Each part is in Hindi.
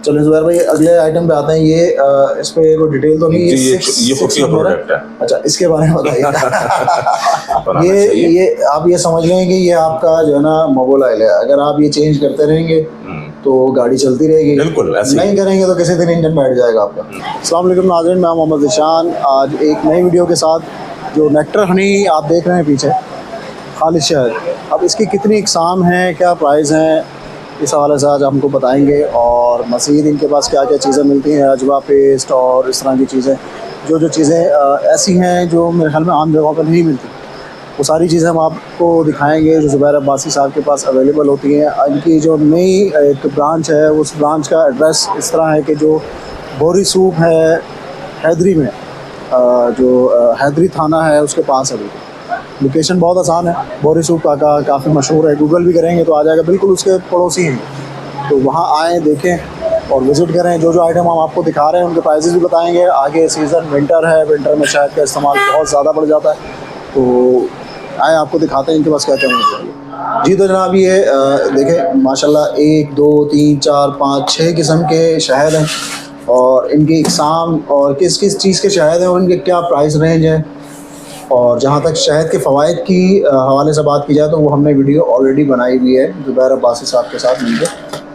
चलो जुबैर भाई अगले आइटम पे आते हैं। ये इस पे कोई डिटेल तो नहीं? ये खुफिया प्रोडक्ट है। अच्छा, इसके बारे में बताइए। ये आप ये समझ लें कि ये आपका जो है ना मोबाइल है, अगर आप ये चेंज करते रहेंगे तो गाड़ी चलती रहेगी, बिल्कुल नहीं करेंगे तो किसी दिन इंजन बैठ जाएगा आपका। अस्सलाम वालेकुम नाज़रीन, मैं मोहम्मद ज़ीशान, आज एक नई वीडियो के साथ। जो नेक्टर हनी आप देख रहे हैं पीछे, खालिद शहद, अब इसकी कितनी इकसाम हैं, क्या प्राइस हैं, इस हवाले से आज हमको बताएंगे। और मज़ीद इनके पास क्या क्या चीज़ें मिलती हैं, अजवा पेस्ट और इस तरह की चीज़ें, जो चीज़ें ऐसी हैं जो मेरे ख्याल में आम जगहों पर नहीं मिलती, वो सारी चीज़ें हम आपको दिखाएंगे जो ज़ुबैर अब्बासी साहब के पास अवेलेबल होती हैं। इनकी जो नई एक ब्रांच है, उस ब्रांच का एड्रेस इस तरह है कि जो बोरी सूप है हैदरी में, जो हैदरी थाना है उसके पास है। लोकेशन बहुत आसान है, बोरी सूप का काफ़ी मशहूर है, गूगल भी करेंगे तो आ जाएगा, बिल्कुल उसके पड़ोसी हैं। तो वहाँ आएँ, देखें और विज़िट करें। जो आइटम हम आपको दिखा रहे हैं उनके प्राइसेस भी बताएंगे। आगे सीज़न विंटर है, विंटर में शहद का इस्तेमाल बहुत ज़्यादा बढ़ जाता है, तो आए आपको दिखाते हैं इनके पास क्या क्या मिलता है। जी तो जनाब ये देखें माशाल्लाह 1 2 3 4 5 6 किस्म के शहद हैं, और इनकी इकसाम और किस किस चीज़ के शहद हैं और इनके क्या प्राइस रेंज है। और जहाँ तक शहद के फ़वाइद की हवाले से बात की जाए तो वो हमने वीडियो ऑलरेडी बनाई हुई है ज़ुबैर अब्बासी साहब के साथ मिलकर,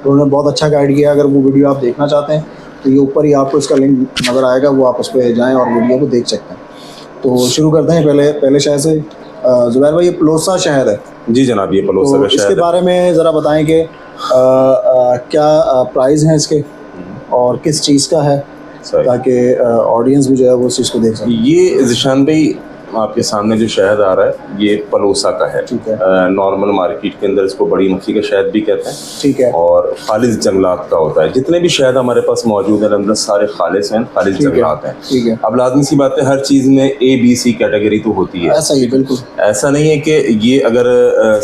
तो उन्होंने बहुत अच्छा गाइड किया। अगर वो वीडियो आप देखना चाहते हैं तो ये ऊपर ही आपको इसका लिंक नज़र आएगा, वो आप उस पर जाएँ और वीडियो को देख सकते हैं। तो शुरू करते हैं पहले शहद से। ज़ुबैर भाई ये पलोसा शहद है। जी जनाब, ये पलोसा तो का शहद इसके बारे में ज़रा बताएं कि क्या प्राइस हैं इसके और किस चीज़ का है, ताकि ऑडियंस भी जो है वो उस चीज़ को देख सकें। ये ज़ीशान भाई आपके सामने जो शहद आ रहा है ये पलोसा का है। ठीक है। नॉर्मल मार्केट के अंदर इसको बड़ी मक्खी का शहद भी कहते हैं। ठीक है। और खालिज जंगलात का होता है। जितने भी शहद हमारे पास मौजूद है अंदर सारे खालिज हैं, खालिज जंगलात हैं। ठीक है। अब लाजमी सी बात है, हर चीज़ में ABC कैटेगरी तो होती है। ऐसा ही बिल्कुल, ऐसा नहीं है कि ये अगर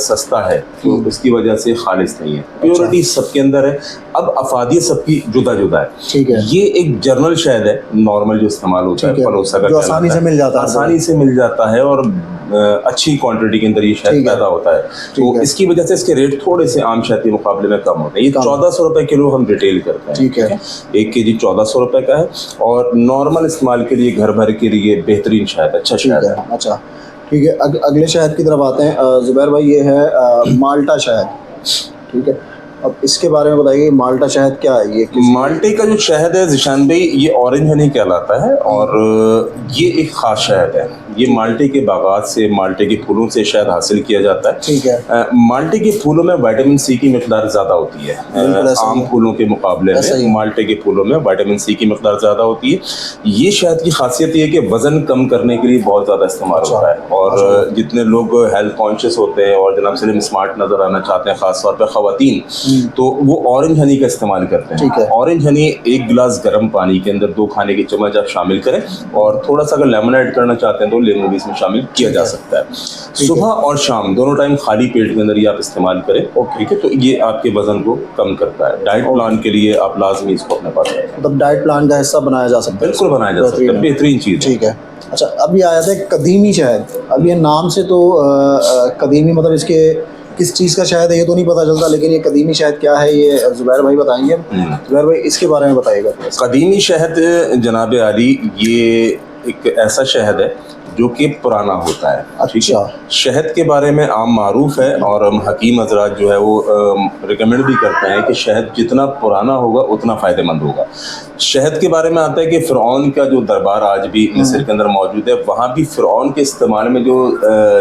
सस्ता है तो उसकी वजह से खालिज नहीं है। प्योरिटी सबके अंदर है। अब अफादियत सबकी जुदा जुदा है। ठीक है। ये एक जर्नल शहद है, नॉर्मल जो इस्तेमाल होता है पलोसा का, जो आसानी से मिल जाता है और अच्छी क्वांटिटी के अंदर ये शहद पैदा होता है। तो इसकी वजह से इसके रेट थोड़े से आम शहद के मुकाबले में कम होते हैं। ये 1400 रुपए किलो हम रिटेल करते हैं। ठीक है। 1 केजी 1400 रुपए का है, और नॉर्मल इस्तेमाल के लिए घर भर के लिए बेहतरीन शहद, अच्छा शहद है। अच्छा ठीक है। अगले शहद की तरफ आते हैं। ज़ुबैर भाई ये है माल्टा शहद। ठीक है, अब इसके बारे में बताइए, माल्टा शहद क्या है? ये माल्टे का जो शहद है ज़ीशान भाई, ये ऑरेंज हनी कहलाता है, और ये एक ख़ास शहद है। ये माल्टे के बागात से, माल्टे के फूलों से शहद हासिल किया जाता है। ठीक है। माल्टे के फूलों में विटामिन C की मकदार ज़्यादा होती है आम फूलों के मुकाबले में। माल्टे के फूलों में विटामिन C की मकदार ज़्यादा होती है। ये शहद की खासियत ये है कि वज़न कम करने के लिए बहुत ज़्यादा इस्तेमाल होता है, और जितने लोग हेल्थ कॉन्शियस होते हैं और जनाब स्लिम स्मार्ट नज़र आना चाहते हैं, ख़ासतौर पर ख़वातीन, तो वो ऑरेंज हनी का इस्तेमाल करते हैं। ठीक है। ऑरेंज हनी 1 गिलास गर्म पानी के अंदर 2 खाने के चम्मच आप शामिल करें, और थोड़ा सा अगर लेमन ऐड करना चाहते हैं तो लेमन भी इसमें शामिल किया जा सकता है। सुबह और शाम दोनों टाइम खाली पेट के अंदर ये आप इस्तेमाल करें। ठीक है, तो ये आपके वजन को कम करता है। डाइट प्लान के लिए आप लाजमी इसको अपने पास रखें। मतलब डाइट प्लान का हिस्सा बनाया जा सकता है। बिल्कुल बनाया जा सकता है, बेहतरीन चीज़। ठीक है। अच्छा, अभी आया था कदीमी शहद। अब ये नाम से तो कदीमी मतलब इसके किस चीज़ का शहद है ये तो नहीं पता चलता, लेकिन ये कदीमी शहद क्या है ये ज़ुबैर भाई बताएंगे। ज़ुबैर भाई इसके बारे में बताइएगा। कदीमी शहद जनाब आली, ये एक ऐसा शहद है जो कि पुराना होता है। अच्छा। शहद के बारे में आम मारूफ है, और हकीम हजरात जो है वो रिकमेंड भी करते हैं कि शहद जितना पुराना होगा उतना फ़ायदेमंद होगा। शहद के बारे में आता है कि फ़िरऔन का जो दरबार आज भी मिस्र के अंदर मौजूद है, वहाँ भी फ़िरऔन के इस्तेमाल में जो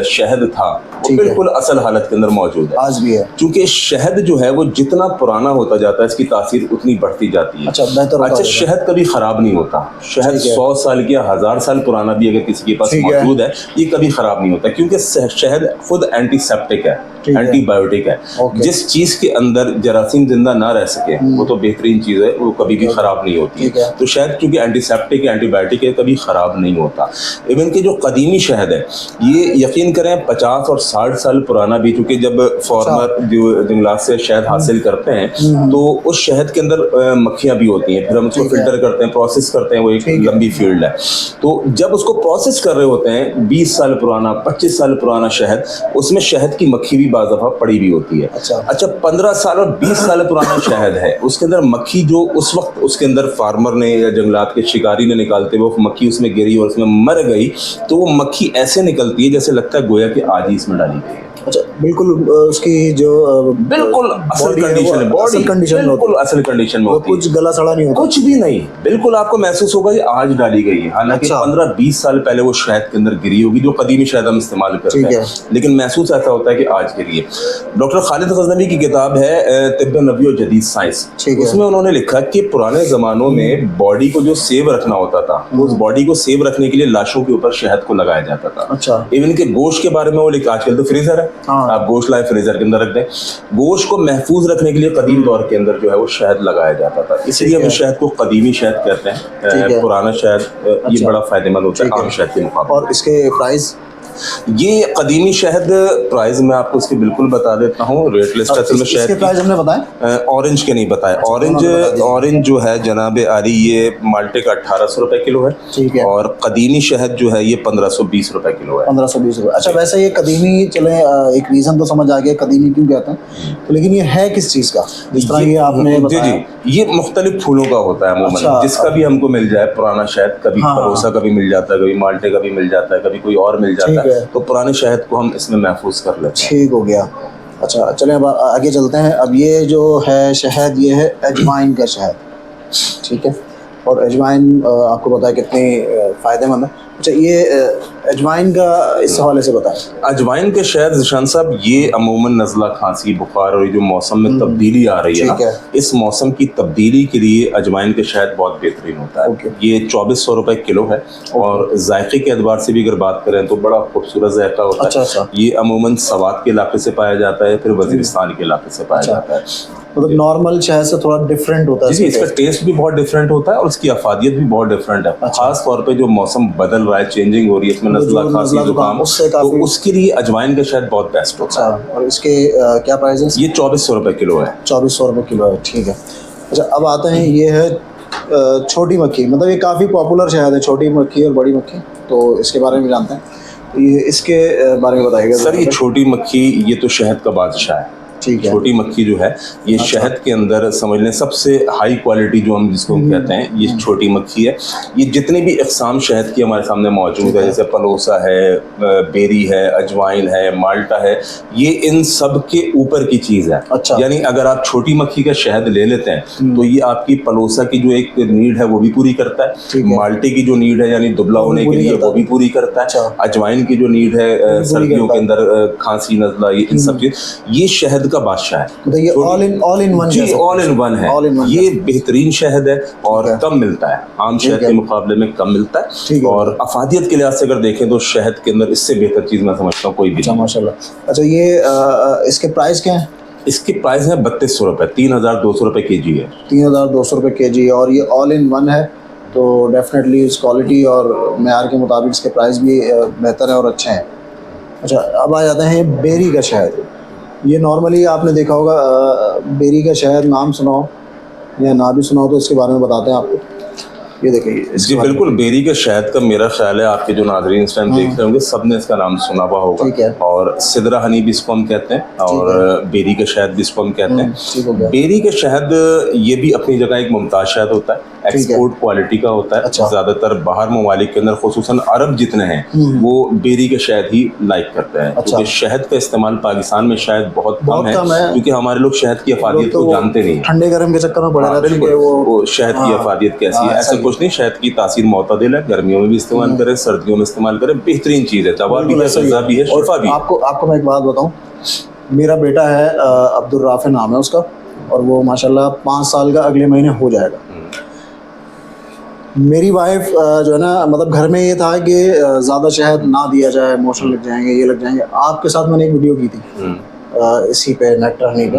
शहद था वो बिल्कुल असल हालत के अंदर मौजूद है, आज भी है। क्योंकि शहद जो है वो जितना पुराना होता जाता है इसकी तासीर उतनी बढ़ती जाती है। अच्छा, शहद कभी ख़राब नहीं होता। शहद 100 साल या 1000 साल पुराना भी अगर किसी के पास मौजूद है, ये कभी ख़राब नहीं होता, क्योंकि शहद खुद एंटीसेप्टिक है, एंटीबायोटिक है। जिस चीज़ के अंदर जरासीम जिंदा ना रह सके वो तो बेहतरीन चीज़ है, वो कभी भी ख़राब नहीं होती है। तो शहद क्योंकि एंटीसेप्टिक है, एंटीबायोटिक है, कभी ख़राब नहीं होता। इवन के जो कदीमी शहद है ये यकीन करें 50 और 60 साल पुराना भी, क्योंकि जब फॉर्मर जो जंगलात से शहद हासिल करते हैं तो उस शहद के अंदर मक्खियाँ भी होती हैं, फिर हम उसको फिल्टर करते हैं, प्रोसेस करते हैं, वो एक लंबी फील्ड है। तो जब उसको प्रोसेस कर रहे होते हैं 20 साल पुराना, 25 साल पुराना शहद, उसमें शहद की मक्खी भी बाज़ दफ़ा पड़ी भी होती है। अच्छा 15 साल और 20 साल पुराना शहद है, उसके अंदर मक्खी जो उस वक्त उसके अंदर फार्मर ने या जंगलात के शिकारी ने निकालते हुए वो मक्खी उसमें गिरी और उसमें मर गई, तो वो मक्खी ऐसे निकलती है जैसे लगता है गोया कि आज ही इसमें डाली गई है। अच्छा, बिल्कुल उसकी जो बिल्कुल असल कंडीशन है, बॉडी बिल्कुल असल कंडीशन में होती है, कुछ गला सड़ा नहीं होता, कुछ भी नहीं, बिल्कुल आपको महसूस होगा कि आज डाली गई है। हालांकि 15-20 साल पहले वो शहद के अंदर गिरी होगी, जो कदीमी शहद हम इस्तेमाल करते हैं, लेकिन महसूस ऐसा होता है कि आज गिरी है। डॉक्टर खालिद गज़नवी की किताब है तिब्ब नबी और जदीद साइंस, उसमें उन्होंने लिखा कि पुराने जमानों में बॉडी को जो सेव रखना होता था, उस बॉडी को सेव रखने के लिए लाशों के ऊपर शहद को लगाया जाता था। अच्छा, इवन के गोश्त के बारे में वो लिखा, आजकल तो फ्रीजर है, आप गोश्त लाए फ्रीजर के अंदर रख दें, गोश्त को महफूज रखने के लिए कदीम दौर के अंदर जो है वो शहद लगाया जाता था, इसलिए हम शहद को कदीमी शहद कहते हैं। पुराना शहद ये बड़ा फायदेमंद होता है आम शहद के मुकाबले। और इसके प्राइस, ये कदीमी शहद प्राइस मैं आपको इसकी बिल्कुल बता देता हूँ, रेट लिस्ट है में शहद प्राइस हमने बताया, ऑरेंज के नहीं बताया। ऑरेंज जो है जनाब आली ये माल्टे का 1800 रुपए किलो है, ठीक है, और कदीमी शहद जो है ये 1520 रुपए किलो है। 1520 रुपए। अच्छा, वैसे ये कदीमी, चले एक रीजन तो समझ आ गया कदीमी क्यों कहते हैं, तो लेकिन ये है किस चीज का, जिस तरह ये आपने बताया? जी, ये मुख्तलिफ फूलों का होता है अमूमन, जिसका भी हमको मिल जाए पुराना शहद, कभी परोसा का भी मिल जाता है, कभी माल्टे का भी मिल जाता है, कभी कोई और मिल जाता है, तो पुराने शहद को हम इसमें महफूज कर लेते हैं। ठीक हो गया। अच्छा चलें अब आगे चलते हैं। अब ये जो है शहद, ये है अजवाइन का शहद, ठीक है, और अजवाइन आपको पता है कितनी फ़ायदेमंद है। अच्छा, ये अजवाइन का इस हवाले से बताएं। अजवाइन के शहद ज़िशान साहब, ये अमूमन नज़ला, खांसी, बुखार और ये जो मौसम में तब्दीली आ रही है ना, इस मौसम की तब्दीली के लिए अजवाइन के शहद बहुत बेहतरीन होता है। ये 2400 रुपए किलो है, और जायके के एतबार से भी अगर बात करें तो बड़ा खूबसूरत जायका होता है। ये अमूमन सवात के इलाके से पाया जाता है, फिर वजीरिस्तान के इलाके से पाया जाता है। मतलब नॉर्मल शहद से थोड़ा डिफरेंट होता है, जी, इसका टेस्ट भी बहुत डिफरेंट होता है और उसकी अफादियत भी बहुत डिफरेंट है। खास तौर पे जो मौसम बदल रहा है, चेंजिंग हो रही है, इसमें नज़ला, खांसी, जुकाम, तो उसके लिए अजवाइन का शहद बहुत बेस्ट होता है। और इसके क्या प्राइस है? ये 2400 रुपए किलो है। 2400 रुपए किलो है, ठीक है। अच्छा, अब आते हैं, ये है छोटी मक्खी, मतलब ये काफ़ी पॉपुलर शहद है, छोटी मक्खी और बड़ी मक्खी, तो इसके बारे में जानते हैं। ये इसके बारे में बताइएगा सर। ये छोटी मक्खी ये तो शहद का बादशाह है। छोटी मक्खी जो है ये शहद के अंदर समझ लें सबसे हाई क्वालिटी जो हम जिसको हम कहते हैं, ये छोटी मक्खी है। ये जितने भी इकसाम शहद की हमारे सामने मौजूद है, जैसे पलोसा है, बेरी है, अजवाइन है, माल्टा है, ये इन सब के ऊपर की चीज़ है। अच्छा। यानी अगर आप छोटी मक्खी का शहद ले लेते हैं तो ये आपकी पलोसा की जो एक नीड है वो भी पूरी करता है, माल्टे की जो नीड है यानी दुबला होने के लिए वो भी पूरी करता है, अजवाइन की जो नीड है सर्दियों के अंदर खांसी, नज़ला, ये इन सब चीज़, ये शहद का बादशाह है। मतलब ये ऑल इन वन, जी ऑल इन वन है। ये बेहतरीन शहद है और कम मिलता है, आम शहद के मुकाबले में कम मिलता है, और अफादियत के लिहाज से अगर देखें तो शहद के अंदर इससे बेहतर चीज़ मैं समझता हूँ कोई भी नहीं। माशाल्लाह। अच्छा, ये इसके प्राइस क्या है? इसके प्राइस है 3200 रुपये, 3200 रुपये केजी है। 3200 रुपये केजी, और ये ऑल इन वन है, तो डेफिनेटली इस क्वालिटी और मेयार के मुताबिक इसके प्राइस भी बेहतर है और अच्छे हैं। अच्छा, अब आ जाते हैं बेरी का शहद। ये नॉर्मली आपने देखा होगा, बेरी का शहद नाम सुना हो या ना भी सुना हो तो इसके बारे में बताते हैं आपको। ये देखिए जी बिल्कुल, बेरी के शहद का मेरा ख्याल है आपके जो नाज़रीन इस टाइम देख रहे होंगे सब ने इसका नाम सुना हुआ होगा, और सिदरा हनी भी इसको हम कहते हैं, और बेरी के शहद भी इसको हम कहते हैं। बेरी के शहद ये भी अपनी जगह एक मुमताज़ शहद होता है, एक्सपोर्ट क्वालिटी का होता है। ज़्यादातर बाहर ममालिक के अंदर खुसूसन अरब जितने हैं वो बेरी के शहद ही लाइक करते हैं, क्योंकि शहद का इस्तेमाल पाकिस्तान में शायद बहुत कम है, क्योंकि हमारे लोग शहद की अफादियत को जानते नहीं, ठंडे गर्म के चक्कर में पड़े रहते हैं। वो शहद की अफादियत कैसी है, ऐसा कुछ नहीं, शहद की तासीर मोतदिल है, गर्मियों में भी इस्तेमाल करें, सर्दियों में इस्तेमाल करें, बेहतरीन चीज़ है, दवा भी है, सजा भी है, शिफा भी। आपको मैं एक बात बताऊं, मेरा बेटा है अब्दुल राफे नाम है उसका, और वो माशाल्लाह 5 साल का अगले महीने हो जाएगा। मेरी वाइफ जो है ना, मतलब घर में ये था कि ज़्यादा शहद ना दिया जाए, मोशन लग जाएंगे, ये लग जाएंगे। आपके साथ मैंने एक वीडियो की थी इसी पे, नेक्टर हनी पे,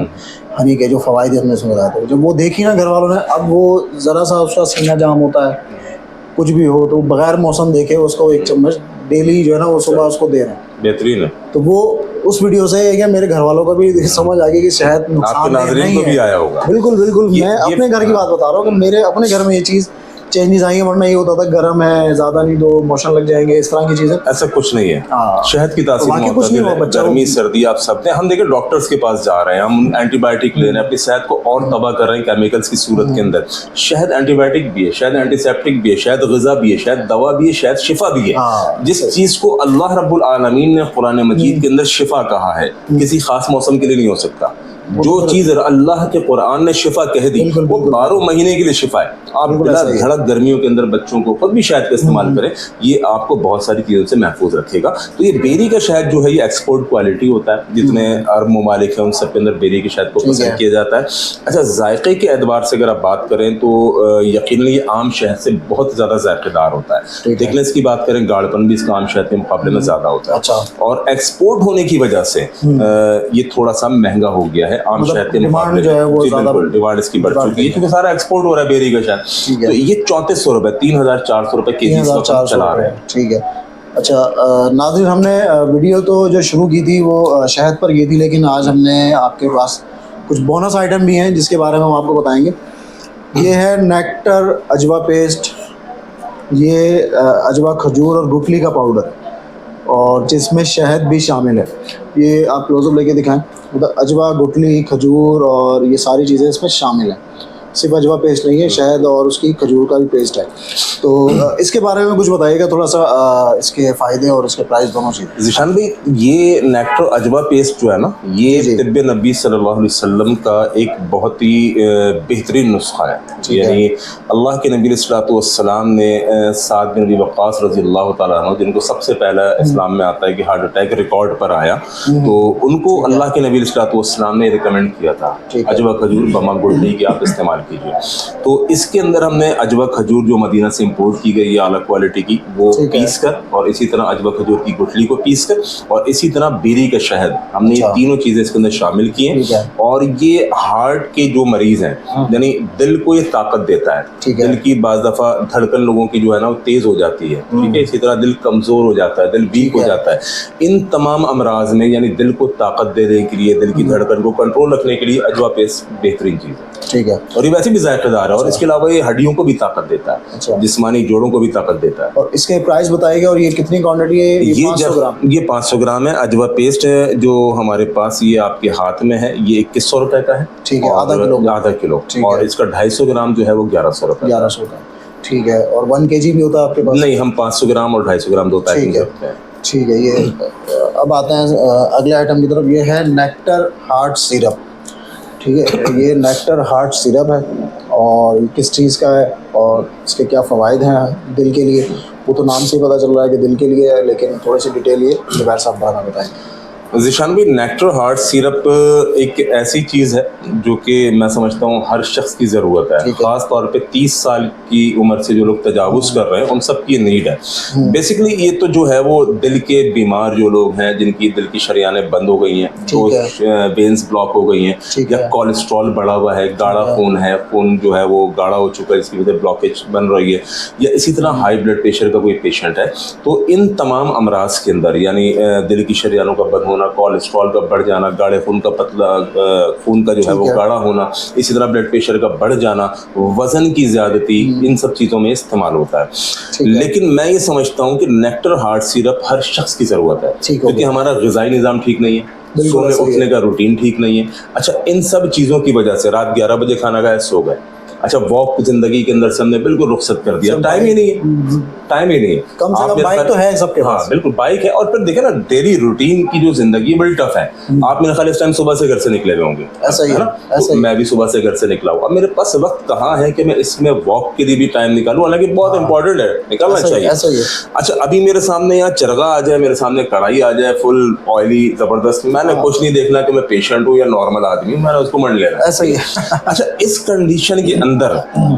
हनी के जो फ़वाइद हमने उसमें बताए थे। जब वो देखी ना घर वालों ने, अब वो ज़रा सा उसका सीना जाम होता है, कुछ भी हो तो बगैर मौसम देखे उसको 1 चम्मच डेली जो है ना वो सुबह उसको दे रहे हैं। बेहतरीन है। तो वो उस वीडियो से क्या मेरे घर वालों को भी समझ आ गई कि शहद नुकसान नहीं है। भी आया होगा। बिल्कुल बिल्कुल, मैं अपने घर की बात बता रहा हूँ कि मेरे अपने घर में ये चीज़ चेंजेस आएंगे, वरना ये होता था गर्म है ज़्यादा नहीं तो मोशन लग जाएंगे, इस तरह की चीज़ें? ऐसा कुछ नहीं है। शहद की तासीर कुछ नहीं हुआ, गर्मी सर्दी आप सब ने, हम देखिए डॉक्टर्स के पास जा रहे हैं, हम एंटीबायोटिक ले रहे हैं, अपनी सेहत को और तबाह कर रहे हैं केमिकल्स की सूरत के अंदर। शहद एंटीबायोटिक भी है, शहद एंटीसेप्टिक भी है, शहद ग़िज़ा भी है, शहद दवा भी है, शहद शिफा भी है। जिस चीज़ को अल्लाह रब्बुल आलमीन ने कुरान मजीद के अंदर शिफा कहा है, किसी खास मौसम के लिए नहीं हो सकता। जो चीज़ अल्लाह के कुरान ने शिफा कह दी वो 12 महीने के लिए शिफा है। आप बिला धड़क गर्मियों के अंदर बच्चों को खुद भी शहद का इस्तेमाल करें, ये आपको बहुत सारी चीज़ों से महफूज रखेगा। तो ये बेरी का शहद जो है ये एक्सपोर्ट क्वालिटी होता है, जितने अरब ममालिक हैं उन सब के अंदर बेरी के शहद को पसंद किया जाता है। अच्छा, जायके के एतबार से अगर आप बात करें तो यकीनन ये आम शहद से बहुत ज़्यादा जायकेदार होता है। थिकनेस की बात करें, गाढ़पन भी इसका आम शहद के मुकाबले में ज़्यादा होता है। और एक्सपोर्ट होने की वजह से ये थोड़ा सा महंगा हो गया है आम शहद के मुकाबले जो है वो ज़्यादा डिमांड इसकी बढ़ चुकी है, क्योंकि सारा एक्सपोर्ट हो रहा है बेरी का शहद। तो ये 3400 रुपए 3400 रुपए केजी चला रहे हैं। ठीक है। अच्छा नाज़रीन, हमने वीडियो तो जो शुरू की थी वो शहद पर की थी, लेकिन आज हमने आपके पास कुछ बोनस आइटम भी हैं जिसके बारे में हम आपको बताएंगे। ये है नेक्टर अजवा पेस्ट, ये अजवा खजूर और गुठली का पाउडर, और जिसमें शहद भी शामिल है। ये आप क्लोजअप लेके दिखाएं, मतलब अजवा, गुठली, खजूर और ये सारी चीज़ें इसमें शामिल हैं। सिर्फ अजवा पेस्ट नहीं है, शहद और उसकी खजूर का भी पेस्ट है। तो इसके बारे में कुछ बताइएगा थोड़ा सा, इसके फ़ायदे और इसके प्राइस दोनों चीज़ें। ज़ीशान भाई, ये नेक्टर अजवा पेस्ट जो है ना, ये तिब्बे नबी सल्लल्लाहु अलैहि वसल्लम का एक बहुत ही बेहतरीन नुस्खा है। यानी अल्लाह के नबी सल्लल्लाहु अलैहि वसल्लम ने साद बिन अबी वक़्क़ास रज़ियल्लाहु ताला अन्हु, जिनको सबसे पहला इस्लाम में आता है कि हार्ट अटैक रिकॉर्ड पर आया, तो उनको अल्लाह के नबी सल्लल्लाहु अलैहि वसल्लम ने रिकमेंड किया था अजवा खजूर बमा गुठली की आप इस्तेमाल कीजिए। तो इसके अंदर हमने अजवा खजूर जो मदीना से इंपोर्ट की गई है आला क्वालिटी की, वो पीस कर, और इसी तरह अजवा खजूर की गुठली को पीस कर, और इसी तरह बेरी का शहद, हमने ये तीनों चीज़ें इसके अंदर शामिल की हैं। और ये हार्ट के जो मरीज़ हैं, यानी दिल को ये ताकत देता है। दिल की बाज़ दफ़ा धड़कन लोगों की जो है ना वो तेज़ हो जाती है, ठीक है, इसी तरह दिल कमज़ोर हो जाता है, दिल वीक हो जाता है। इन तमाम अमराज में यानी दिल को ताकत देने के लिए, दिल की धड़कन को कंट्रोल रखने के लिए अजवा पेस्ट बेहतरीन चीज़ है। ठीक है। और ये वैसे भी जायकेदार है, और इसके अलावा ये हड्डियों को भी ताकत देता है, जिस्मानी जोड़ों को भी ताकत देता है। और इसके प्राइस बताइएगा, और ये कितनी क्वांटिटी है? ये 500 ग्राम है अजवा पेस्ट है जो हमारे पास, ये आपके हाथ में है, ये 2100 रुपए का है। ठीक है, आधा किलो। और इसका 250 ग्राम जो है वो 1100 रुपए। 1100 का, ठीक है। और 1 kg भी होता है आपके पास? नहीं, हम 500 ग्राम और 250 ग्राम दो पैकिंग रखते हैं। ठीक है। ये अब आते हैं अगले आइटम की तरफ। ये है नेक्टर हार्ट सिरप, ठीक है। ये नेक्टर हार्ट सिरप है, और किस चीज़ का है और इसके क्या फ़वाइद हैं दिल के लिए, वो तो नाम से ही पता चल रहा है कि दिल के लिए है, लेकिन थोड़ी सी डिटेल ये जुबैर साहब बता बताएं। ज़ीशान भाई, नेक्टर हार्ट सिरप एक ऐसी चीज़ है जो कि मैं समझता हूँ हर शख्स की ज़रूरत है। ख़ास तौर पे 30 साल की उम्र से जो लोग तजावुज़ कर रहे हैं उन सब की नीड है। बेसिकली ये तो जो है वो दिल के बीमार जो लोग हैं, जिनकी दिल की शरीयानें बंद हो गई हैं, तो वेन्स ब्लॉक हो गई हैं, या कोलेस्ट्रॉल बढ़ा हुआ है, गाढ़ा खून है, खून जो है वो गाढ़ा हो चुका है, इसकी वजह से ब्लॉकेज बन रही है, या इसी तरह हाई ब्लड प्रेशर का कोई पेशेंट है, तो इन तमाम अमराज के अंदर यानी दिल की शरीयानों का बंद होना, कोलेस्ट्रॉल का बढ़ जाना, गाढ़े खून का पतला खून का जो है वो गाढ़ा होना, इसी तरह ब्लड प्रेशर का बढ़ जाना, वजन की ज्यादती, इन सब चीज़ों में इस्तेमाल होता है। लेकिन मैं ये समझता हूँ कि नेक्टर हार्ट सिरप हर शख्स की ज़रूरत है, क्योंकि हमारा ग़िज़ाई निज़ाम ठीक नहीं है, सोने उठने का रूटीन ठीक नहीं है। अच्छा, इन सब चीज़ों की वजह से रात 11 बजे खाना खाया, सो गए। अच्छा, वॉक जिंदगी के अंदर से हमने बिल्कुल रुखसत कर दिया, टाइम ही नहीं है, टाइम ही नहीं है। कम से कम बाइक तो है सबके पास। हाँ बिल्कुल, बाइक है। और फिर देखे ना, डेली रूटीन की जो जिंदगी है बड़ी टफ है। आप मेरे ख्याल इस टाइम सुबह से घर से निकले हुए होंगे, ऐसा ही है ना? तो मैं भी सुबह से घर से निकला हूँ। अब मेरे पास वक्त कहाँ है कि मैं इसमें वॉक के लिए भी टाइम निकालूं, हालांकि बहुत इंपॉर्टेंट है, निकालना चाहिए। अच्छा, अभी मेरे सामने यहाँ चरगा आ जाए, मेरे सामने कढ़ाई आ जाए फुल ऑयली जबरदस्त, मैंने कुछ नहीं देखना कि मैं पेशेंट हूँ या नॉर्मल आदमी, मैंने उसको मंड लेना। ऐसा ही है। अच्छा, इस कंडीशन के अंदर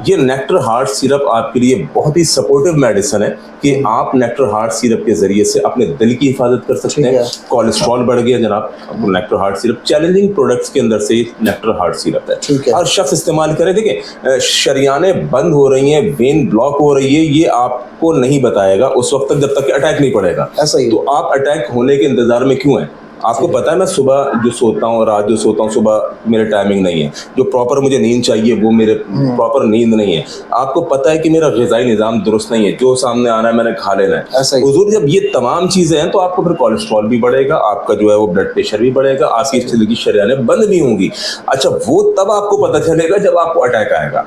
ये नेक्टर हार्ट सिरप आपके लिए बहुत ही सपोर्टिव मेडिसिन है कि आप नेक्टर हार्ट सिरप के जरिए से अपने दिल की हिफाजत कर सकते हैं। कोलेस्ट्रॉल बढ़ गया जनाब, nectar heart syrup challenging products के अंदर से नेक्टर हार्ट सिरप है, हर शख्स इस्तेमाल करे। देखिए, शरियानें बंद हो रही हैं, वेन ब्लॉक हो रही है, ये आपको नहीं बताएगा उस वक्त तक जब तक अटैक नहीं पड़ेगा। ऐसा ही। तो आप अटैक होने के इंतजार में क्यों हैं? आपको पता है मैं सुबह जो सोता हूँ, रात जो सोता हूँ, सुबह मेरे टाइमिंग नहीं है, जो प्रॉपर मुझे नींद चाहिए वो मेरे प्रॉपर नींद नहीं है। आपको पता है कि मेरा ग़िज़ाई निज़ाम दुरुस्त नहीं है, जो सामने आना है मैंने खा लेना है। हुजूर जब ये तमाम चीज़ें हैं तो आपको फिर कोलेस्ट्रॉल भी बढ़ेगा, आपका जो है वो ब्लड प्रेशर भी बढ़ेगा, आपकी दिल की शरियानें बंद भी होंगी। अच्छा, वो तब आपको पता चलेगा जब आपको अटैक आएगा।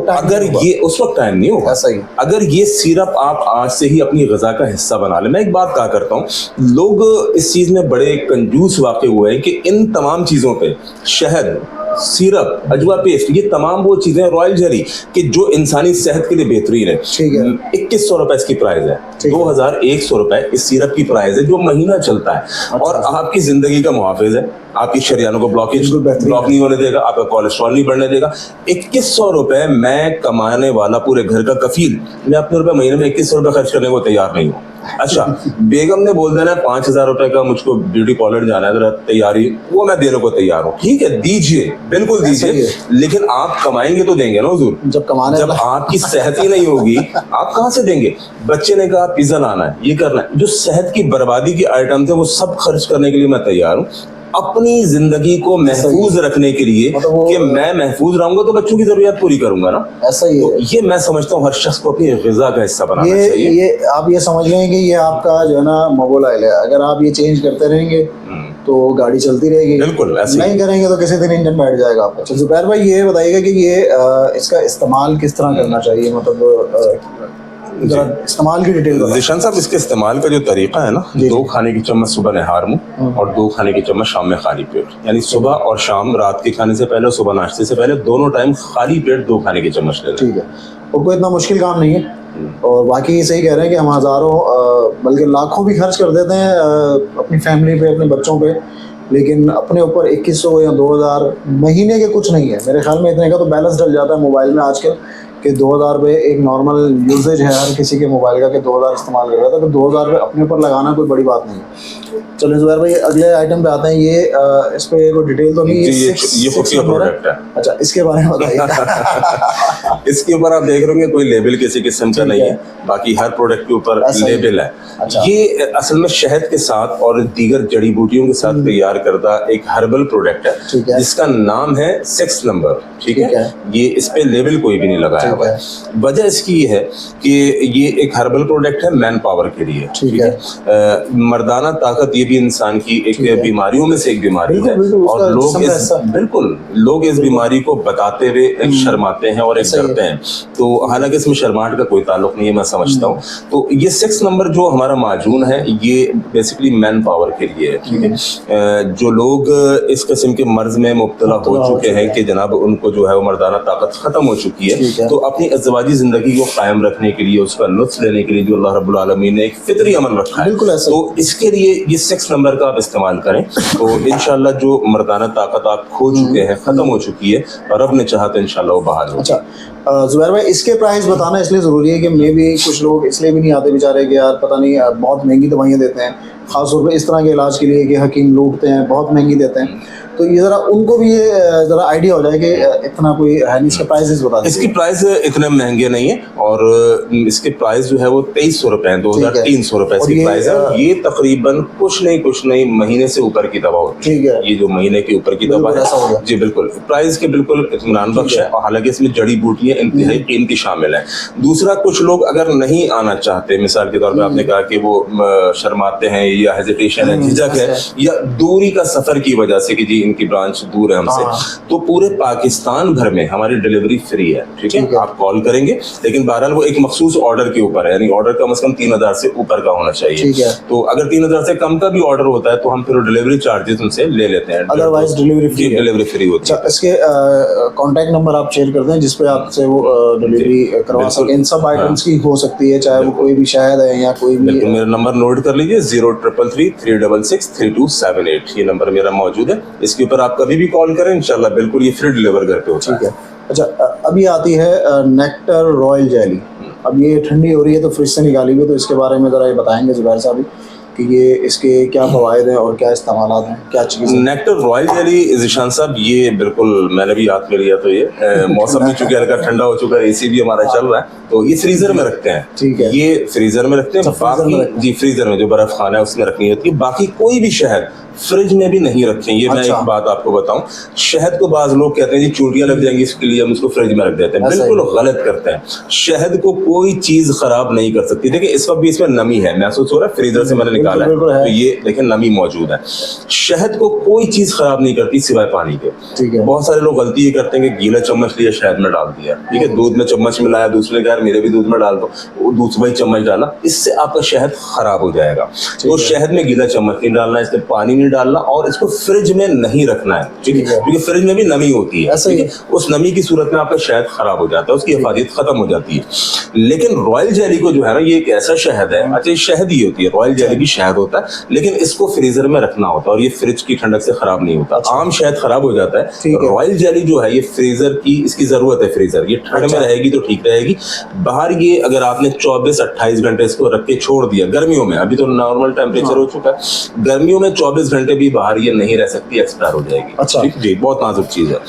अगर ये उस वक्त टाइम नहीं होगा। अगर ये सिरप आप आज से ही अपनी ग़िज़ा का हिस्सा बना ले। मैं एक बात कहा करता हूँ, लोग इस चीज़ में बड़े कंजूस वाक़े हुए हैं कि इन तमाम चीज़ों पे शहद, सिरप, अजवा पेस्ट, ये तमाम वो चीज़ें रॉयल जेली कि जो इंसानी सेहत के लिए बेहतरीन है। 2100 रुपए इसकी प्राइस है, 2100 रुपए इस सिरप की प्राइस है जो महीना चलता है और आपकी ज़िंदगी का मुहाफ़िज़ है। आपकी शरियानों को ब्लॉक नहीं होने देगा, आपका कोलेस्ट्रॉल नहीं बढ़ने देगा। 2100 रुपए मैं कमाने वाला पूरे घर का कफील, मैं अपने रुपए महीने में 2100 रुपए खर्च करने को तैयार नहीं हूँ। अच्छा, बेगम ने बोल देना 5000 रुपए का मुझको ब्यूटी पार्लर जाना है, जरा तैयारी, वो मैं देने को तैयार हूँ। ठीक है, दीजिए, बिल्कुल दीजिए, लेकिन आप कमाएंगे तो देंगे ना हुजूर। जब आपकी सेहत ही नहीं होगी आप कहाँ से देंगे? बच्चे ने कहा पिज्जा लाना है, ये करना है, जो सेहत की बर्बादी की आइटम थे वो सब खर्च करने के लिए मैं तैयार हूँ अपनी जिंदगी को महफूज रखने के लिए कि मैं महफूज रहूंगा तो बच्चों की जरूरियात पूरी करूंगा ना। ऐसा ही है। तो ये मैं समझता हूँ हर शख्स को अपनी ग़िज़ा का हिस्सा बनाना चाहिए। ये आप ये समझ लें कि ये आपका जो है ना मोबाइल है, अगर आप ये चेंज करते रहेंगे तो गाड़ी चलती रहेगी। बिल्कुल, नहीं करेंगे तो किसी दिन इंजन बैठ जाएगा आपका। अच्छा ज़ुबैर भाई, ये बताइएगा कि ये इसका इस्तेमाल किस तरह करना चाहिए, मतलब इस्तेमाल की डिटेल। ज़ीशान साहब, इसके इस्तेमाल का जो तरीका है ना, 2 खाने की चम्मच सुबह नहार मुँह और 2 खाने की चम्मच शाम में खाली पेट, यानी सुबह और शाम, रात के खाने से पहले और सुबह नाश्ते से पहले, दोनों टाइम खाली पेट 2 खाने की चम्मच लेना। ठीक है, और कोई इतना मुश्किल काम नहीं है और बाकी सही कह रहे हैं कि हम हज़ारों बल्कि लाखों भी खर्च कर देते हैं अपनी फैमिली पे, अपने बच्चों पे, लेकिन अपने ऊपर 2100 या 2000 महीने के कुछ नहीं है। मेरे ख्याल में इतने का तो बैलेंस डल जाता है मोबाइल में आजकल कि 2000 रुपये एक नॉर्मल यूजेज है हर किसी के मोबाइल का कि 2000 इस्तेमाल कर रहा था, तो 2000 रुपये अपने ऊपर लगाना कोई बड़ी बात नहीं है। चलिए ज़ुबैर भाई, अगले आइटम पे आते हैं। ये इस पे कोई डिटेल तो नहीं है? ये खुफिया प्रोडक्ट है। अच्छा, इसके बारे में बताइए। इसके ऊपर आप देख रहे होंगे कोई लेबल किसी किस्म का नहीं है, बाकी हर प्रोडक्ट के ऊपर लेबल है। अच्छा। ये असल में शहद के साथ और दीगर जड़ी बूटियों के साथ तैयार करदा एक हर्बल प्रोडक्ट है जिसका नाम है 6 नंबर। ठीक है, ये इस पे लेबल कोई भी नहीं लगाया हुआ है। वजह इसकी ये है कि ये एक हर्बल प्रोडक्ट है मैन पावर के लिए। ठीक है, मर्दाना ताकत ये भी इंसान की एक बीमारियों में से एक बीमारी है और लोग इस बीमारी को बताते हुए एक शर्माते हैं और एक डरते हैं। तो हालांकि इसमें शर्माहट का कोई ताल्लुक नहीं है, मैं समझता हूँ। तो ये 6 नंबर जो हमारा माजून है ये बेसिकली मैन पावर के लिए है। ठीक है, जो लोग इस किस्म के मर्ज में मुब्तला हो चुके हैं कि जनाब उनको जो है वो मर्दाना ताकत खत्म हो चुकी है, तो अपनी अज़वाजी जिंदगी को कायम रखने के लिए, उसका लुत्फ लेने के लिए जो अल्लाह रब्बुल आलमीन ने एक फितरी अमल रखा है, तो इसके लिए ये 6 नंबर का आप इस्तेमाल करें तो इंशाल्लाह जो मर्दाना ताकत आप खो चुके हैं, खत्म हो चुकी है, और रब ने चाहा तो इंशाल्लाह वो बहाल हो। अच्छा ज़ुबैर भाई, इसके प्राइस बताना इसलिए ज़रूरी है कि मे भी कुछ लोग इसलिए भी नहीं आते बेचारे कि यार पता नहीं बहुत महंगी दवाइयाँ देते हैं, ख़ासतौर पर इस तरह के इलाज के लिए कि हकीम लूटते हैं, बहुत महंगी देते हैं। तो ये ज़रा उनको भी ये ज़रा आइडिया हो जाए कि इतना कोई है नहीं। इसके प्राइसेस बता दें। इसकी प्राइस इतने महंगे नहीं है और इसके प्राइस जो है वो 2300 रुपए हैं, 2300 रुपए इसकी प्राइस है। ये तकरीबन कुछ नहीं महीने से ऊपर की दवा होती है। ठीक है, ये जो महीने के ऊपर की दवा है जी बिल्कुल प्राइस के बिल्कुल इत्मीनान बख्श है, और हालांकि इसमें जड़ी बूटियाँ इंतहाई कीमती शामिल है। दूसरा, कुछ लोग अगर नहीं आना चाहते, मिसाल के तौर पर आपने कहा कि वो शर्माते हैं या हेजिटेशन है, झिझक है, या दूरी का सफर की वजह से कि जी इनकी ब्रांच दूर है हमसे, तो पूरे पाकिस्तान भर में हमारी डिलीवरी फ्री है। ठीक है, आप कॉल करेंगे, लेकिन बहरहाल वो एक मखसूस ऑर्डर के ऊपर है, यानी ऑर्डर कम से कम 3000 से ऊपर का होना चाहिए। तो अगर 3000 से कम का भी ऑर्डर होता है तो हम फिर डिलीवरी चार्जेस उनसे ले लेते हैं, अदरवाइज डिलीवरी फ्री होती है। इसके कॉन्टैक्ट नंबर आप शेयर कर दें जिसपे आपसे वो डिलीवरी करवा सकें। इन सब आइटम्स की हो सकती है, चाहे वो कोई भी शहद है या कोई भी। मेरा नंबर नोट कर लीजिए, 0333 366 3278, ये नंबर मेरा मौजूद है। इसके ऊपर आप कभी भी कॉल करें, इंशाल्लाह बिल्कुल ये फ्री डिलीवर घर पे होता है। ठीक है। अच्छा, अभी आती है नेक्टर रॉयल जेली। अब ये ठंडी हो रही है तो फ्रिज से निकाली हुई, तो इसके बारे में ज़रा ये बताएंगे ज़ुबैर साहब कि ये इसके क्या फ़वाइद हैं और क्या इस्तेमालात हैं, क्या चीज़ है? नेक्टर रॉयल जेली ज़ीशान साहब, ये बिल्कुल मैंने भी हाथ में लिया तो ये मौसम भी चूंकि हल्का ठंडा हो चुका है, एसी भी हमारा चल रहा है, तो ये फ्रीजर में रखते हैं। ठीक है। ये फ्रीजर में रखते हैं, बाकी जी फ्रीजर में जो बर्फ खाना है उसमें रखनी होती है। बाकी कोई भी शहद फ्रिज में भी नहीं रखें। ये मैं एक बात आपको बताऊं, शहद को बाज लोग कहते हैं जी चूंटियां लग जाएंगी इसके लिए हम उसको फ्रिज में रख देते हैं, बिल्कुल गलत करते हैं। शहद को कोई चीज खराब नहीं कर सकती। देखिए इस वक्त भी इसमें नमी है, महसूस हो रहा है, फ्रीजर से मैंने निकाला है तो ये देखिए नमी मौजूद है। शहद को कोई चीज खराब नहीं करती सिवाय पानी के। ठीक है। बहुत सारे लोग गलती ये करते हैं कि गीला चम्मच लिया शहद में डाल दिया, ठीक है, दूध में चम्मच मिलाया, दूसरे यार मेरे भी दूध में डाल दो, दूसरा ही चम्मच डाला, इससे आपका शहद खराब हो जाएगा। तो शहद में गीला चम्मच नहीं डालना, इसमें पानी नहीं डालना और इसको फ्रिज में नहीं रखना है, ठीक है, क्योंकि फ्रिज में भी नमी होती है, ठीक है, उस नमी की सूरत में आपका शहद खराब हो जाता है, उसकी हिफाजत खत्म हो जाती है। लेकिन रॉयल जेली को जो है ना, ये एक ऐसा शहद है, अच्छा शहद ही होती है, रॉयल जेली भी शहद होता है, लेकिन इसको फ्रीजर में रखना होता है और ये फ्रिज की ठंडक से खराब नहीं होता। आम शहद खराब हो जाता है, रॉयल जेली जो है ये फ्रीजर की इसकी जरूरत है, फ्रीजर ये ठंड में रहेगी तो ठीक रहेगी। बाहर ये अगर आपने 24-28 घंटे इसको रख के छोड़ दिया, गर्मियों में, अभी तो नॉर्मल टेम्परेचर हो चुका है, गर्मियों में 24 घंटे भी बाहर ये नहीं रह सकती, एक्सपायर हो जाएगी। अच्छा जी, बहुत नाजुक चीज है।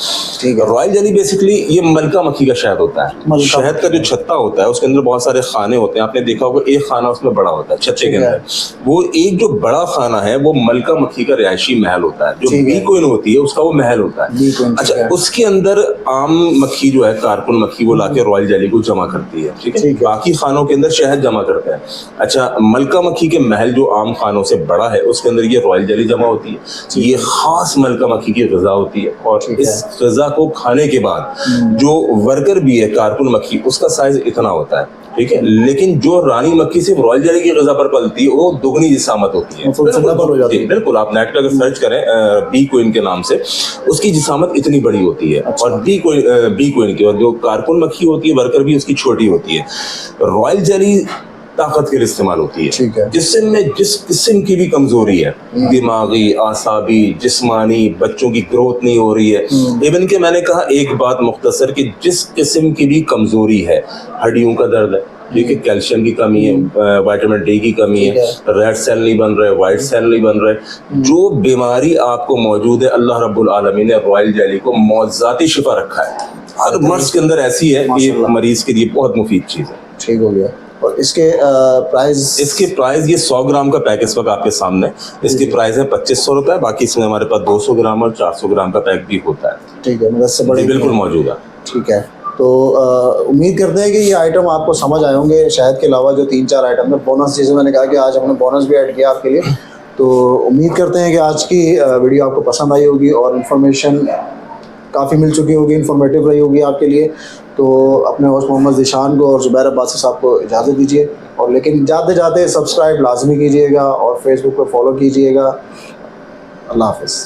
ठीक है। रॉयल जेली बेसिकली ये मलका मक्खी का शहद होता है। शहद का जो छत्ता होता है उसके अंदर बहुत सारे खाने होते हैं, आपने देखा होगा एक खाना उसमें बड़ा होता है छत्ते के अंदर, वो एक जो बड़ा खाना है वो मलका मक्खी का रिहायशी महल होता है, जो बी क्वीन होती है उसका वो महल होता है। अच्छा, उसके अंदर आम मक्खी जो है, कारकुन मक्खी, वो लाके रॉयल जेली को जमा करती है, ठीक है, बाकी खानों के अंदर शहद जमा करता है। अच्छा, मलका मक्खी के महल जो आम खानों से बड़ा है उसके अंदर ये रॉयल जेली जमा होती है। ये खास मलका मक्खी की ग़िज़ा होती है और इस ग़िज़ा को खाने के बाद जो वर्कर भी है कारकुन मक्खी, उसका साइज इतना होता है, ठीक है, लेकिन जो रानी मक्खी सिर्फ रॉयल जेली की ग़िज़ा पर पलती है वो दुगनी जिसामत होती है, बिल्कुल। आप नेट पर अगर सर्च करें बी क्वीन के नाम से, उसकी जिसामत इतनी बड़ी होती है। और बी क्वीन की, और जो कारकुन मक्खी होती है वर्कर भी उसकी छोटी होती है। रॉयल जेली ताकत के लिए इस्तेमाल होती है, जिसमें जिस किस्म की भी कमजोरी है, दिमागी, आसाबी, जिस्मानी, बच्चों की ग्रोथ नहीं हो रही है, इवन के मैंने कहा एक बात मुख्तसर कि जिस किस्म की भी कमजोरी है, हड्डियों का दर्द है, ठीक है, कैल्शियम की कमी है, विटामिन डी की कमी है, रेड सेल नहीं बन रहे, वाइट सेल नहीं बन रहे, जो बीमारी आपको मौजूद है, अल्लाह रब्बुल आलमीन ने रॉयल जेली को मौज़ाती शिफा रखा है। हर मर्ज के अंदर ऐसी है कि ये मरीज के लिए बहुत मुफीद चीज़ है। ठीक हो गया। और इसके प्राइस ये 100 ग्राम का पैक इस वक्त आपके सामने, इसकी प्राइस है 2500 रुपए। बाकी इसमें हमारे पास 200 ग्राम और 400 ग्राम का पैक भी होता है। ठीक है, मतलब से बड़े बिल्कुल मौजूद है। ठीक है, तो उम्मीद करते हैं कि ये आइटम आपको समझ आए होंगे। शहद के अलावा जो 3-4 आइटम में बोनस, जैसे मैंने कहा कि आज हमने बोनस भी ऐड किया आपके लिए, तो उम्मीद करते हैं कि आज की वीडियो आपको पसंद आई होगी और इन्फॉर्मेशन काफ़ी मिल चुकी होगी, इन्फॉर्मेटिव रही होगी आपके लिए। तो अपने होस्ट मोहम्मद ज़ीशान को और ज़ुबैर अब्बासी साहब को इजाज़त दीजिए, और लेकिन जाते जाते सब्सक्राइब लाजमी कीजिएगा और फेसबुक पर फॉलो कीजिएगा। अल्लाह हाफ़िज़।